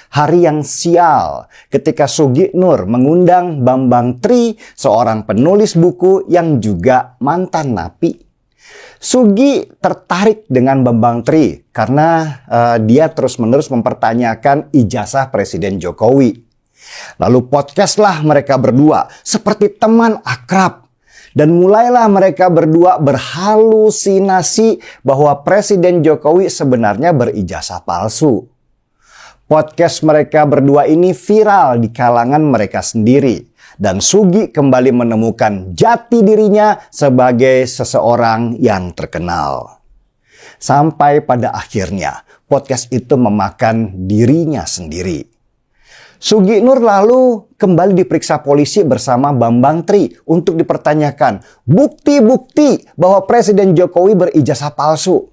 Hari yang sial ketika Sugi Nur mengundang Bambang Tri, seorang penulis buku yang juga mantan napi. Sugi tertarik dengan Bambang Tri karena dia terus-menerus mempertanyakan ijazah Presiden Jokowi. Lalu podcastlah mereka berdua seperti teman akrab. Dan mulailah mereka berdua berhalusinasi bahwa Presiden Jokowi sebenarnya berijazah palsu. Podcast mereka berdua ini viral di kalangan mereka sendiri. Dan Sugi kembali menemukan jati dirinya sebagai seseorang yang terkenal. Sampai pada akhirnya podcast itu memakan dirinya sendiri. Sugi Nur lalu kembali diperiksa polisi bersama Bambang Tri untuk dipertanyakan bukti-bukti bahwa Presiden Jokowi berijazah palsu.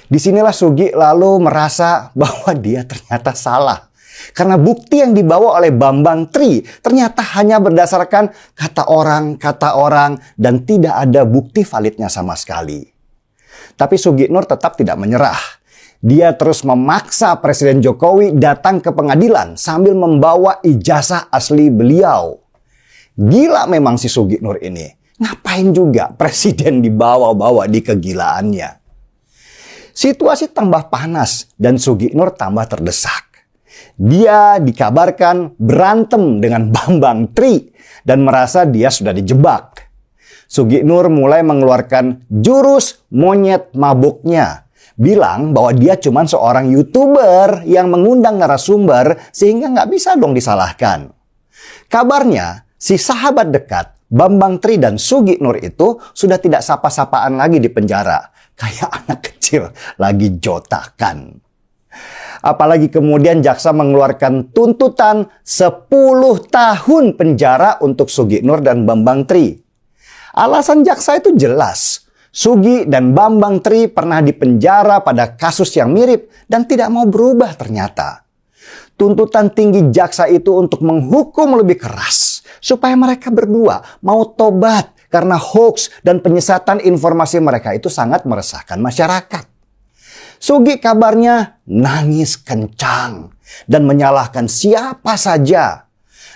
Disinilah Sugi lalu merasa bahwa dia ternyata salah. Karena bukti yang dibawa oleh Bambang Tri ternyata hanya berdasarkan kata orang, dan tidak ada bukti validnya sama sekali. Tapi Sugi Nur tetap tidak menyerah. Dia terus memaksa Presiden Jokowi datang ke pengadilan sambil membawa ijazah asli beliau. Gila memang si Sugi Nur ini. Ngapain juga Presiden dibawa-bawa di kegilaannya. Situasi tambah panas dan Sugi Nur tambah terdesak. Dia dikabarkan berantem dengan Bambang Tri dan merasa dia sudah dijebak. Sugi Nur mulai mengeluarkan jurus monyet mabuknya. Bilang bahwa dia cuma seorang YouTuber yang mengundang narasumber sehingga nggak bisa dong disalahkan. Kabarnya si sahabat dekat Bambang Tri dan Sugi Nur itu sudah tidak sapa-sapaan lagi di penjara. Kayak anak kecil lagi jotakan. Apalagi kemudian jaksa mengeluarkan tuntutan 10 tahun penjara untuk Sugi Nur dan Bambang Tri. Alasan jaksa itu jelas. Sugi dan Bambang Tri pernah dipenjara pada kasus yang mirip dan tidak mau berubah ternyata. Tuntutan tinggi jaksa itu untuk menghukum lebih keras supaya mereka berdua mau tobat karena hoax dan penyesatan informasi mereka itu sangat meresahkan masyarakat. Sugi kabarnya nangis kencang dan menyalahkan siapa saja.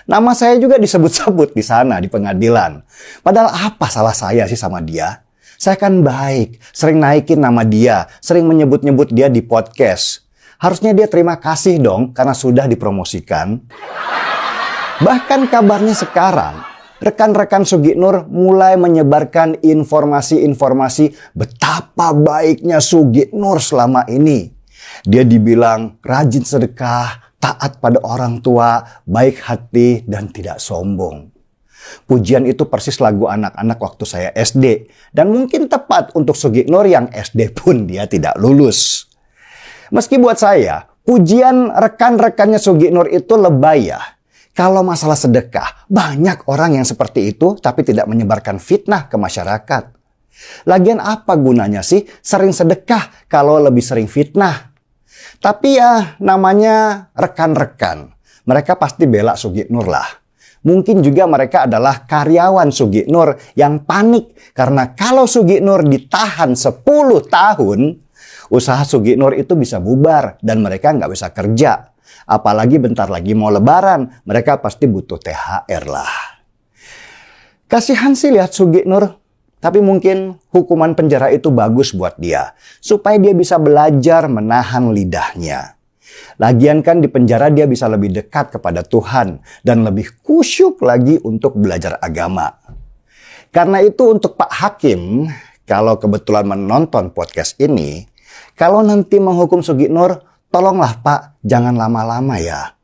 Nama saya juga disebut-sebut di sana di pengadilan. Padahal apa salah saya sih sama dia? Saya kan baik, sering naikin nama dia, sering menyebut-nyebut dia di podcast. Harusnya dia terima kasih dong karena sudah dipromosikan. Bahkan kabarnya sekarang, rekan-rekan Sugi Nur mulai menyebarkan informasi-informasi betapa baiknya Sugi Nur selama ini. Dia dibilang rajin sedekah, taat pada orang tua, baik hati, dan tidak sombong. Pujian itu persis lagu anak-anak waktu saya SD. Dan mungkin tepat untuk Sugi Nur yang SD pun dia tidak lulus. Meski buat saya, pujian rekan-rekannya Sugi Nur itu lebay ya. Kalau masalah sedekah, banyak orang yang seperti itu tapi tidak menyebarkan fitnah ke masyarakat. Lagian apa gunanya sih sering sedekah kalau lebih sering fitnah? Tapi ya namanya rekan-rekan. Mereka pasti bela Sugi Nur lah. Mungkin juga mereka adalah karyawan Sugi Nur yang panik karena kalau Sugi Nur ditahan 10 tahun, usaha Sugi Nur itu bisa bubar dan mereka nggak bisa kerja. Apalagi bentar lagi mau lebaran, mereka pasti butuh THR lah. Kasihan sih lihat Sugi Nur, tapi mungkin hukuman penjara itu bagus buat dia, supaya dia bisa belajar menahan lidahnya. Lagian kan di penjara dia bisa lebih dekat kepada Tuhan dan lebih khusyuk lagi untuk belajar agama. Karena itu untuk Pak Hakim, kalau kebetulan menonton podcast ini, kalau nanti menghukum Sugi Nur, tolonglah Pak, jangan lama-lama ya.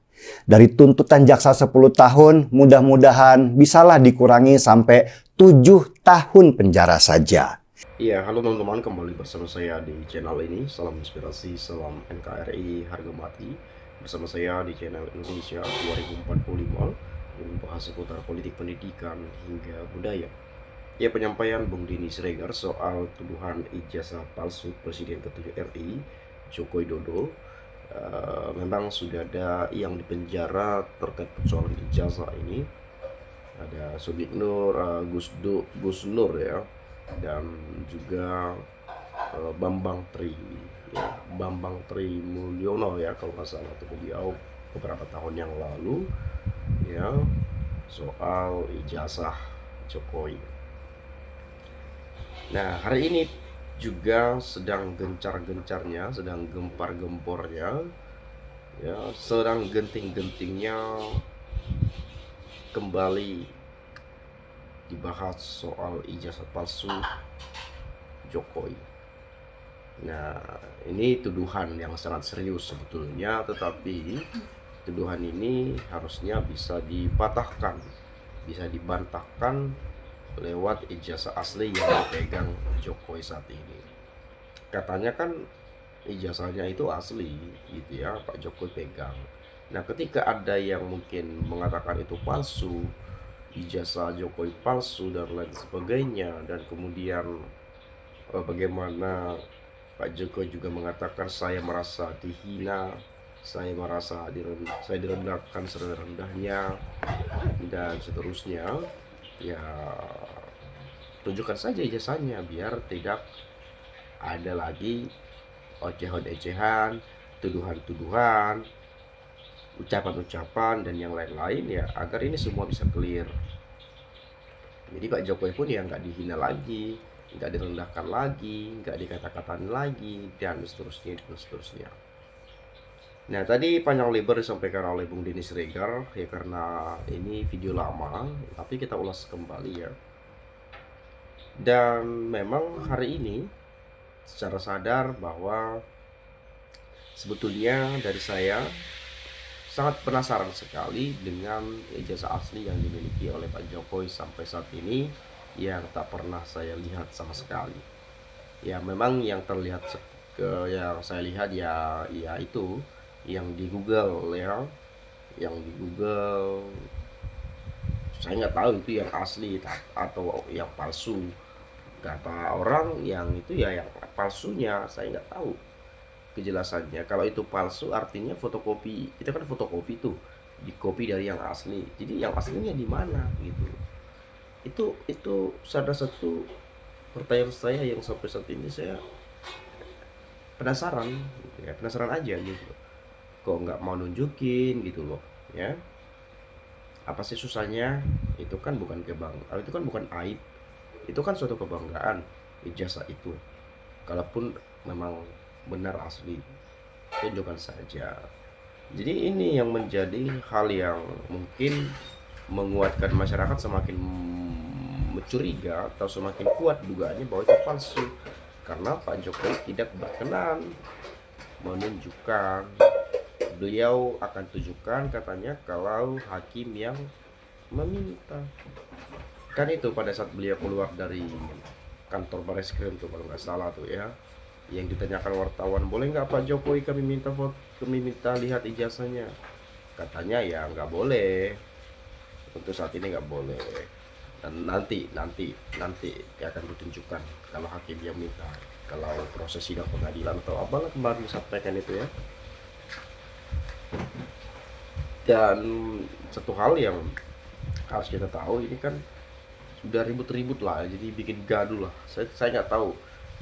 Dari tuntutan jaksa 10 tahun, mudah-mudahan bisalah dikurangi sampai 7 tahun penjara saja. Iya, halo teman-teman, kembali bersama saya di channel ini. Salam inspirasi, salam NKRI harga mati. Bersama saya di channel Indonesia 2045 yang membahas seputar politik pendidikan hingga budaya. Ya, penyampaian Bung Denny Siregar soal tuduhan ijazah palsu Presiden ke-7 RI Joko Widodo. Memang sudah ada yang dipenjara terkait persoalan ijazah ini. Ada Sugi Nur, Gus Nur ya, dan juga Bambang Tri, ya, Bambang Tri Mulyono ya kalau nggak salah, itu beliau beberapa tahun yang lalu ya, soal ijazah Jokowi. Nah, hari ini juga sedang gencar-gencarnya, sedang gempar-gempornya, ya, sedang genting-gentingnya kembali dibahas soal ijazah palsu Jokowi. Nah, ini tuduhan yang sangat serius sebetulnya, tetapi tuduhan ini harusnya bisa dipatahkan, bisa dibantahkan lewat ijazah asli yang dipegang Jokowi saat ini. Katanya kan ijazahnya itu asli gitu ya, Pak Jokowi pegang. Nah, ketika ada yang mungkin mengatakan itu palsu, ijazah Jokowi palsu dan lain sebagainya, dan kemudian bagaimana Pak Jokowi juga mengatakan saya merasa dihina, saya merasa saya direndahkan serendah-rendahnya dan seterusnya. Ya, tunjukkan saja ijazahnya biar tidak ada lagi ocehan-ocehan, tuduhan-tuduhan, ucapan-ucapan dan yang lain-lain, ya, agar ini semua bisa clear. Jadi Pak Jokowi pun ya nggak dihina lagi, nggak direndahkan lagi, nggak dikata-katain lagi, dan seterusnya dan seterusnya. Nah, tadi panjang lebar disampaikan oleh Bung Denny Siregar ya, karena ini video lama, tapi kita ulas kembali ya. Dan memang hari ini secara sadar bahwa sebetulnya dari saya sangat penasaran sekali dengan ijazah asli yang dimiliki oleh Pak Jokowi sampai saat ini yang tak pernah saya lihat sama sekali. Ya, memang yang terlihat yang saya lihat ya itu yang di Google ya, yang di Google. Saya nggak tahu itu yang asli atau yang palsu. Kata orang yang itu ya yang palsunya, saya nggak tahu kejelasannya. Kalau itu palsu artinya fotokopi, kita kan fotokopi tuh, di copy dari yang asli. Jadi yang aslinya di mana gitu. Itu salah satu pertanyaan saya yang sampai saat ini saya penasaran gitu ya, penasaran aja gitu. Kok nggak mau nunjukin gitu loh ya. Apa sih susahnya? Itu kan bukan itu kan bukan aib. Itu kan suatu kebanggaan ijazah itu. Kalaupun memang benar asli, tunjukkan saja. Jadi ini yang menjadi hal yang mungkin menguatkan masyarakat semakin mencuriga atau semakin kuat dugaannya bahwa itu palsu, karena Pak Jokowi tidak berkenan menunjukkan. Beliau akan tunjukkan katanya kalau hakim yang meminta. Kan itu pada saat beliau keluar dari kantor Bareskrim tuh kalau nggak salah tuh ya, yang ditanyakan wartawan, boleh nggak Pak Jokowi kami minta lihat ijazahnya. Katanya ya nggak boleh, untuk saat ini nggak boleh, dan nanti akan ditunjukkan kalau hakim yang minta, kalau proses sidang pengadilan atau apalah kemarin disampaikan itu ya. Dan satu hal yang harus kita tahu, ini kan udah ribut-ribut lah, jadi bikin gaduh lah. Saya nggak tahu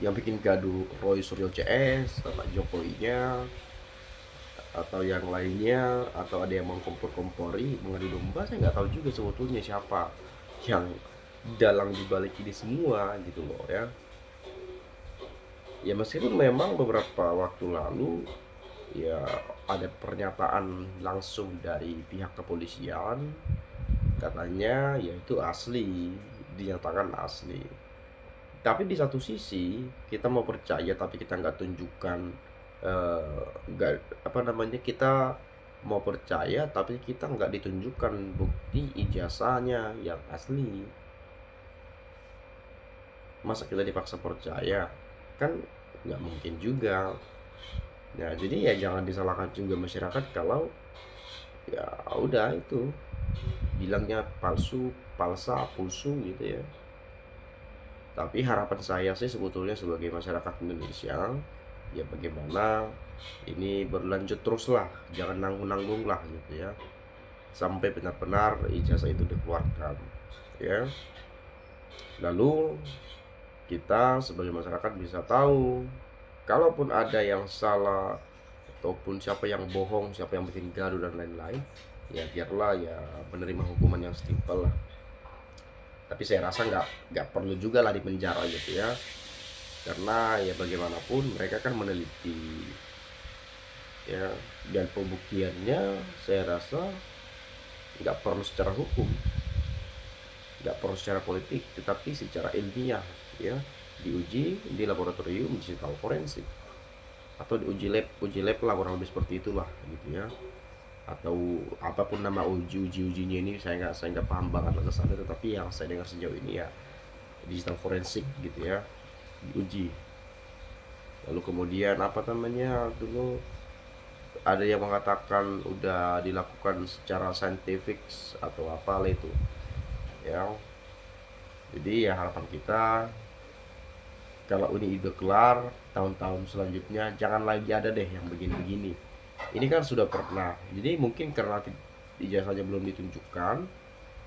yang bikin gaduh Roy Suryo CS, Pak Jokowinya, atau yang lainnya, atau ada yang mengkompor-kompori mengadu domba. Saya nggak tahu juga sebetulnya siapa yang dalang dibalik ini semua gitu loh ya. Ya meskipun memang beberapa waktu lalu ya ada pernyataan langsung dari pihak kepolisian, katanya ya itu asli, dinyatakan asli. Tapi di satu sisi kita mau percaya tapi kita nggak tunjukkan, kita mau percaya tapi kita nggak ditunjukkan bukti ijazahnya yang asli. Masa kita dipaksa percaya? Kan nggak mungkin juga. Ya jadi ya jangan disalahkan juga masyarakat kalau ya udah itu bilangnya palsu, palsa, pulsu gitu ya. Tapi harapan saya sih sebetulnya sebagai masyarakat Indonesia, ya bagaimana ini berlanjut terus lah, jangan nanggung-nanggung lah gitu ya, sampai benar-benar ijazah itu dikeluarkan ya. Lalu kita sebagai masyarakat bisa tahu, kalaupun ada yang salah ataupun siapa yang bohong, siapa yang bikin gaduh dan lain-lain, ya biarlah ya menerima hukuman yang setimpal lah. Tapi saya rasa nggak perlu juga lah di penjara gitu ya, karena ya bagaimanapun mereka kan meneliti ya, dan pembuktiannya saya rasa nggak perlu secara hukum, nggak perlu secara politik, tetapi secara ilmiah ya, diuji di laboratorium digital forensik atau uji lab lah, kurang lebih seperti itulah gitu ya, atau apapun nama ujinya ini, saya nggak paham banget ke sana, tetapi yang saya dengar sejauh ini ya digital forensik gitu ya, diuji. Lalu kemudian apa namanya dulu, ada yang mengatakan udah dilakukan secara saintifik atau apa lah itu ya. Jadi ya harapan kita, kalau ini udah kelar, tahun-tahun selanjutnya jangan lagi ada deh yang begini-begini. Ini kan sudah pernah, jadi mungkin karena ijazahnya belum ditunjukkan,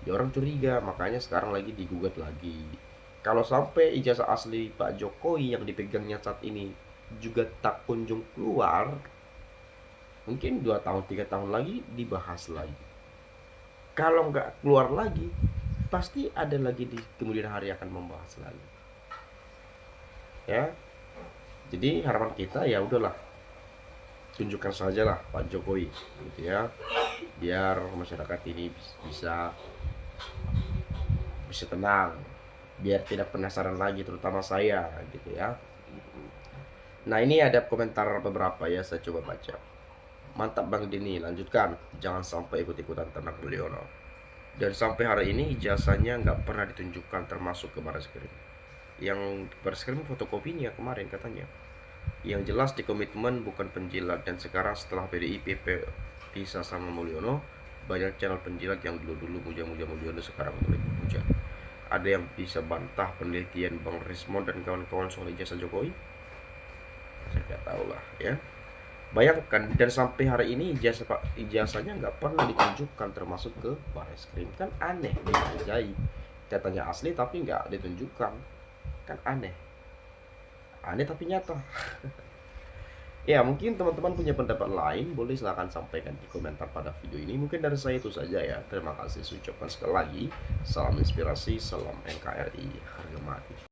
ya orang curiga, makanya sekarang lagi digugat lagi. Kalau sampai ijazah asli Pak Jokowi yang dipegangnya saat ini juga tak kunjung keluar, mungkin 2 tahun 3 tahun lagi dibahas lagi. Kalau nggak keluar lagi, pasti ada lagi di kemudian hari akan membahas lagi ya. Jadi harapan kita ya udahlah, tunjukkan saja lah Pak Jokowi gitu ya, biar masyarakat ini bisa tenang, biar tidak penasaran lagi, terutama saya gitu ya. Nah ini ada komentar beberapa ya, saya coba baca. Mantap Bang Dini, lanjutkan, jangan sampai ikut-ikutan tenang Mulyono. Dan sampai hari ini ijazahnya nggak pernah ditunjukkan, termasuk ke Barreskrim. Yang Barreskrim fotokopinya kemarin katanya. Yang jelas di komitmen bukan penjilat, dan sekarang setelah PDIP pisah sama Mulyono, banyak channel penjilat yang dulu-dulu muja-muja Mulyono sekarang mulai memuja. Ada yang bisa bantah penelitian Bang Rismon dan kawan-kawan soal ijazah Jokowi? Saya nggak tahu lah ya. Bayangkan, dan sampai hari ini ijazahnya nggak pernah ditunjukkan, termasuk ke Barreskrim. Kan aneh, dihargai katanya asli tapi nggak ditunjukkan, kan aneh tapi nyata. Ya mungkin teman-teman punya pendapat lain, boleh silahkan sampaikan di komentar pada video ini. Mungkin dari saya itu saja ya, terima kasih, saya ucapkan sekali lagi salam inspirasi, salam NKRI harga mati.